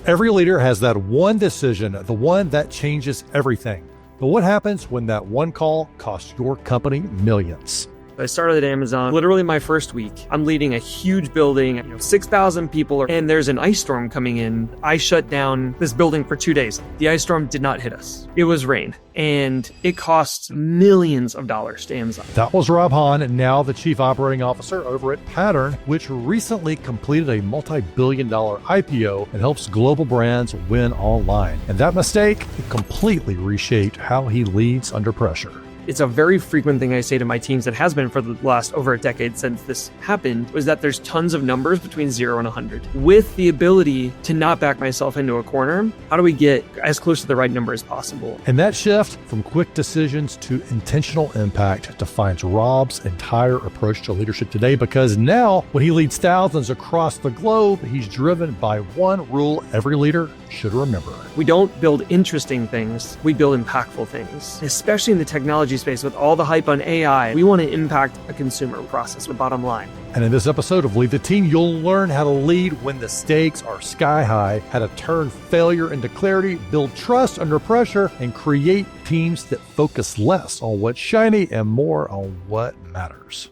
Every leader has that one decision, the one that changes everything. But what happens when that one call costs your company millions? I started at Amazon literally my first week. I'm leading a huge building, 6,000 people, and there's an ice storm coming in. I shut down this building for 2 days. The ice storm did not hit us. It was rain, and it costs millions of dollars to Amazon. That was Rob Hahn, now the Chief Operating Officer over at Pattern, which recently completed a multi-billion-dollar IPO and helps global brands win online. And that mistake completely reshaped how he leads under pressure. It's a very frequent thing I say to my teams that has been for the last over a decade since this happened, was that there's tons of numbers between 0 and 100. With the ability to not back myself into a corner, how do we get as close to the right number as possible? And that shift from quick decisions to intentional impact defines Rob's entire approach to leadership today, because now when he leads thousands across the globe, he's driven by one rule every leader should remember. We don't build interesting things, we build impactful things. Especially in the technology space with all the hype on AI, we want to impact a consumer process, the bottom line. And in this episode of Lead the Team, you'll learn how to lead when the stakes are sky high, how to turn failure into clarity, build trust under pressure, and create teams that focus less on what's shiny and more on what matters.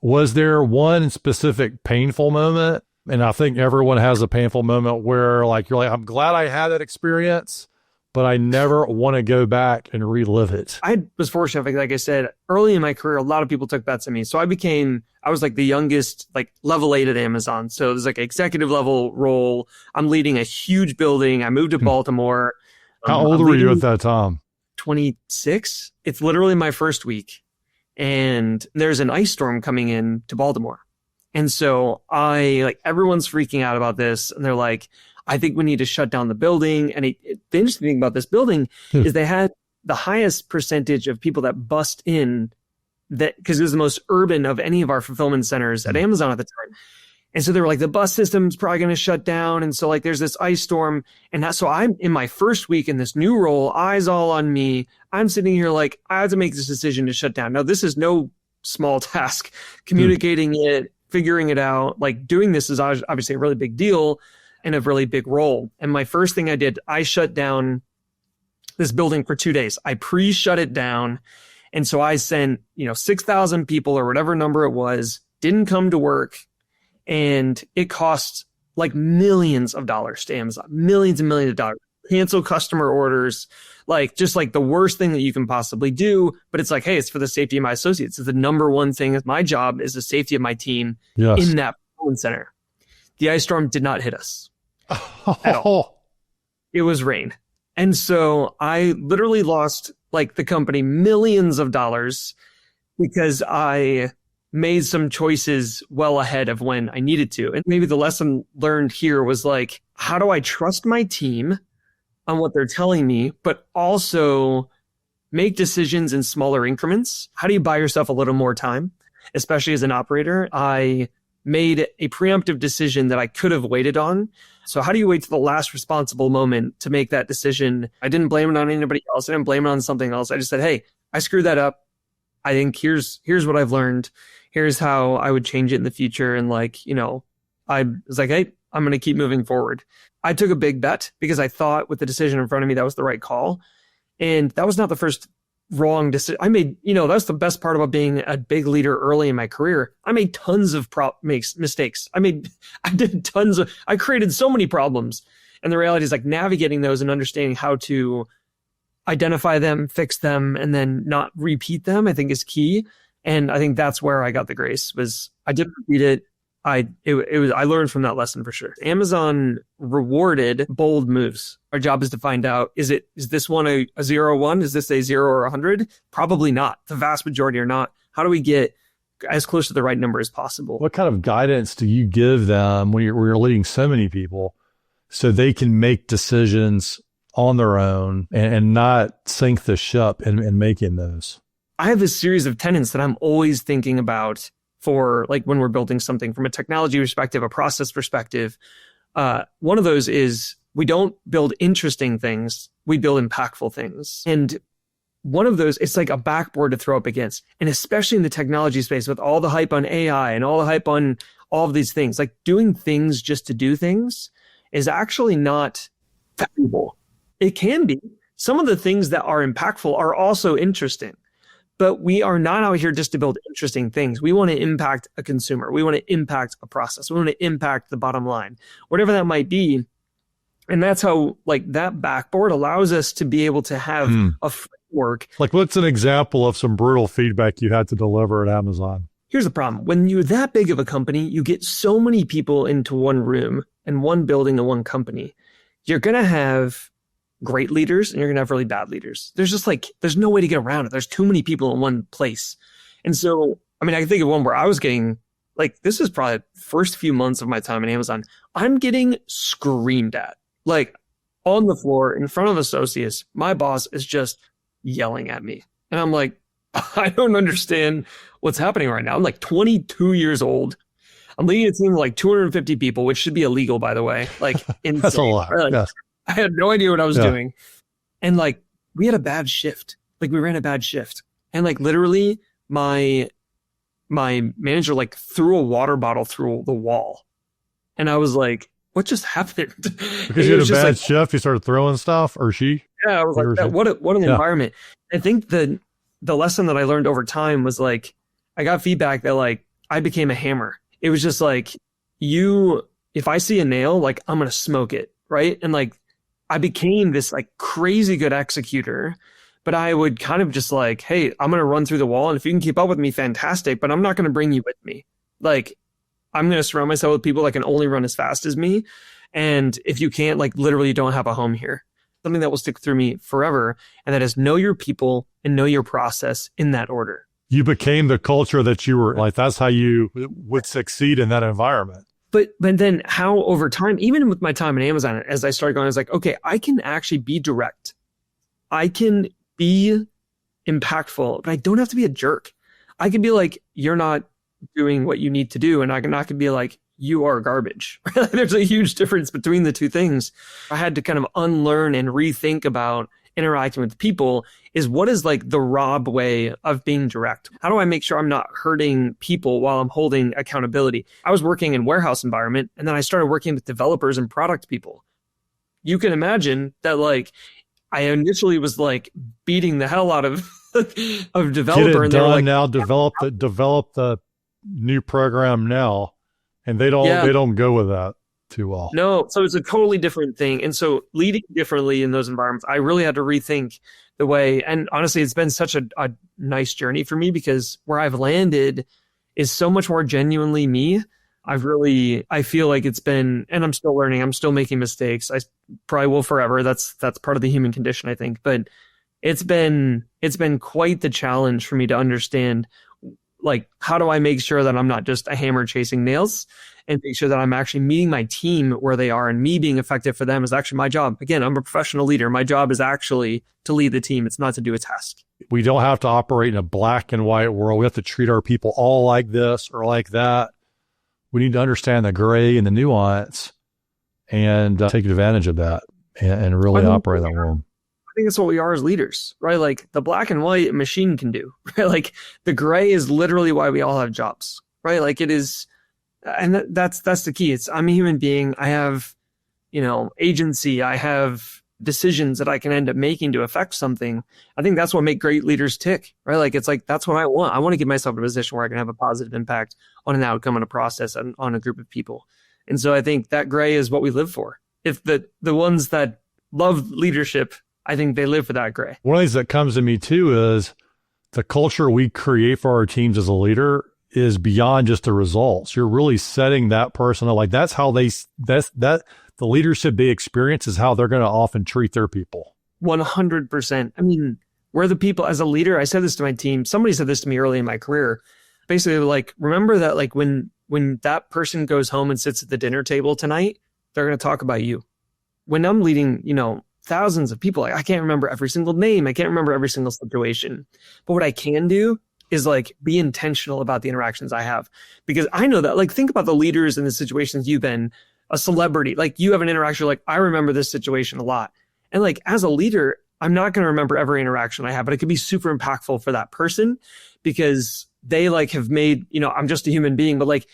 Was there one specific painful moment? And I think everyone has a painful moment where you're like, I'm glad I had that experience, but I never want to go back and relive it. I was fortunate, like I said, early in my career, a lot of people took bets on me. So I was like the youngest, level 8 at Amazon. So it was like executive level role. I'm leading a huge building. I moved to Baltimore. How old were you at that time? 26. It's literally my first week. And there's an ice storm coming in to Baltimore. And so everyone's freaking out about this. And they're like, I think we need to shut down the building. And the interesting thing about this building is they had the highest percentage of people that bust in, that because it was the most urban of any of our fulfillment centers at Amazon at the time. And so they were like, the bus system's probably going to shut down. And so there's this ice storm. And so I'm in my first week in this new role, eyes all on me. I'm sitting here I have to make this decision to shut down. Now, this is no small task. Communicating it, figuring it out, doing this is obviously a really big deal and a really big role. And my first thing I did, I shut down this building for 2 days. I pre-shut it down. And so I sent, 6,000 people or whatever number it was, didn't come to work. And it costs millions of dollars to Amazon, millions and millions of dollars. Cancel customer orders, the worst thing that you can possibly do. But it's hey, it's for the safety of my associates. It's the number one thing. My job is the safety of my team in that fulfillment center. The ice storm did not hit us at all. It was rain. And so I literally lost the company millions of dollars because I made some choices well ahead of when I needed to. And maybe the lesson learned here was how do I trust my team on what they're telling me, but also make decisions in smaller increments? How do you buy yourself a little more time, especially as an operator? I made a preemptive decision that I could have waited on. So how do you wait to the last responsible moment to make that decision? I didn't blame it on anybody else. I didn't blame it on something else. I just said, hey, I screwed that up. I think here's what I've learned. Here's how I would change it in the future. And I was like, hey, I'm going to keep moving forward. I took a big bet because I thought with the decision in front of me, that was the right call. And that was not the first wrong decision. I made, that's the best part about being a big leader early in my career. I made tons of mistakes. I created so many problems. And the reality is navigating those and understanding how to identify them, fix them, and then not repeat them, I think is key. And I think that's where I got the grace. Was I didn't repeat it. I learned from that lesson for sure. Amazon rewarded bold moves. Our job is to find out, is this one a 0 or 1? Is this a 0 or 100? Probably not. The vast majority are not. How do we get as close to the right number as possible? What kind of guidance do you give them when you're leading so many people so they can make decisions on their own and not sink the ship in making those? I have this series of tenets that I'm always thinking about for when we're building something from a technology perspective, a process perspective. One of those is we don't build interesting things, we build impactful things. And one of those, it's like a backboard to throw up against. And especially in the technology space with all the hype on AI and all the hype on all of these things. Like doing things just to do things is actually not valuable. It can be. Some of the things that are impactful are also interesting, but we are not out here just to build interesting things. We want to impact a consumer. We want to impact a process. We want to impact the bottom line, whatever that might be. And that's how like that backboard allows us to be able to have a framework. Like what's an example of some brutal feedback you had to deliver at Amazon? Here's the problem. When you're that big of a company, you get so many people into one room and one building and one company. You're going to have great leaders and you're going to have really bad leaders. There's no way to get around it. There's too many people in one place. And so, I mean, I can think of one where I was getting like, this is probably the first few months of my time at Amazon. I'm getting screamed at, like on the floor in front of associates. My boss is just yelling at me. And I'm like, I don't understand what's happening right now. I'm like 22 years old. I'm leading a team of like 250 people, which should be illegal, by the way. Like, insane. That's a lot. Like, Yes. I had no idea what I was doing. And like, we had a bad shift. Like we ran a bad shift. And like literally my manager like threw a water bottle through the wall. And I was like, what just happened? Because you had a bad shift, you started throwing stuff, or she? Yeah, I was like, what an environment. I think the lesson that I learned over time was like, I got feedback that like I became a hammer. It was just like, if I see a nail, like I'm going to smoke it. Right. And like, I became this like crazy good executor, but I would kind of just like, hey, I'm going to run through the wall. And if you can keep up with me, fantastic, but I'm not going to bring you with me. Like, I'm going to surround myself with people that can only run as fast as me. And if you can't, like literally you don't have a home here. Something that will stick through me forever. And that is know your people and know your process in that order. You became the culture that you were like, that's how you would succeed in that environment. But then how over time, even with my time at Amazon, as I started going, I was like, okay, I can actually be direct. I can be impactful, but I don't have to be a jerk. I can be like, you're not doing what you need to do. And I can be like, you are garbage. There's a huge difference between the two things. I had to kind of unlearn and rethink about interacting with people is what is like the Rob way of being direct? How do I make sure I'm not hurting people while I'm holding accountability? I was working in warehouse environment and then I started working with developers and product people. You can imagine that like I initially was like beating the hell out of of developer. Get it done now, develop the new program now. And they don't go with that too well. No, so it's a totally different thing. And so leading differently in those environments, I really had to rethink the way, and honestly, it's been such a nice journey for me because where I've landed is so much more genuinely me. I feel like it's been, and I'm still learning, I'm still making mistakes. I probably will forever. That's part of the human condition, I think. But it's been quite the challenge for me to understand, like, how do I make sure that I'm not just a hammer chasing nails and make sure that I'm actually meeting my team where they are, and me being effective for them is actually my job. Again, I'm a professional leader. My job is actually to lead the team. It's not to do a task. We don't have to operate in a black and white world. We have to treat our people all like this or like that. We need to understand the gray and the nuance and take advantage of that and really operate that world. I think that's what we are as leaders, right? Like the black and white a machine can do, right? Like the gray is literally why we all have jobs, right? Like it is, and that's the key. I'm a human being. I have, agency. I have decisions that I can end up making to affect something. I think that's what makes great leaders tick, right? Like it's like, that's what I want. I want to get myself in a position where I can have a positive impact on an outcome, on a process, and on a group of people. And so I think that gray is what we live for. If the ones that love leadership, I think they live for that gray. One of the things that comes to me too is the culture we create for our teams as a leader is beyond just the results. You're really setting that person up. Like that's how the leadership they experience is how they're going to often treat their people. 100%. I mean, we're the people as a leader. I said this to my team. Somebody said this to me early in my career. Basically, like, remember that like when that person goes home and sits at the dinner table tonight, they're going to talk about you. When I'm leading, thousands of people, like I can't remember every single name. I can't remember every single situation. But what I can do is like be intentional about the interactions I have, because I know that, like, think about the leaders in the situations you've been, a celebrity, like you have an interaction, like I remember this situation a lot. And like, as a leader, I'm not going to remember every interaction I have, but it could be super impactful for that person because they like have made, I'm just a human being, but like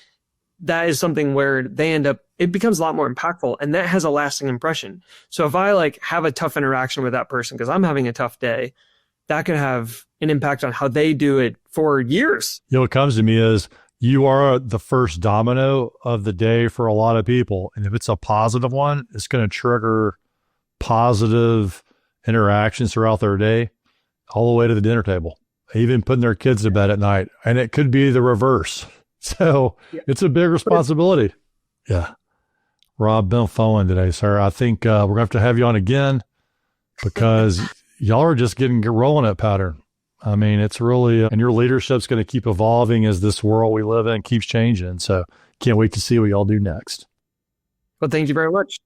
that is something where they end up, it becomes a lot more impactful, and that has a lasting impression. So if I like have a tough interaction with that person because I'm having a tough day, that could have an impact on how they do it for years. What comes to me is you are the first domino of the day for a lot of people. And if it's a positive one, it's going to trigger positive interactions throughout their day, all the way to the dinner table, even putting their kids to bed at night. And it could be the reverse. So it's a big responsibility. Yeah. Rob, been fun today, sir. I think we're going to have you on again because y'all are just getting rolling at Pattern. I mean, it's really, and your leadership's going to keep evolving as this world we live in keeps changing. So can't wait to see what y'all do next. Well, thank you very much.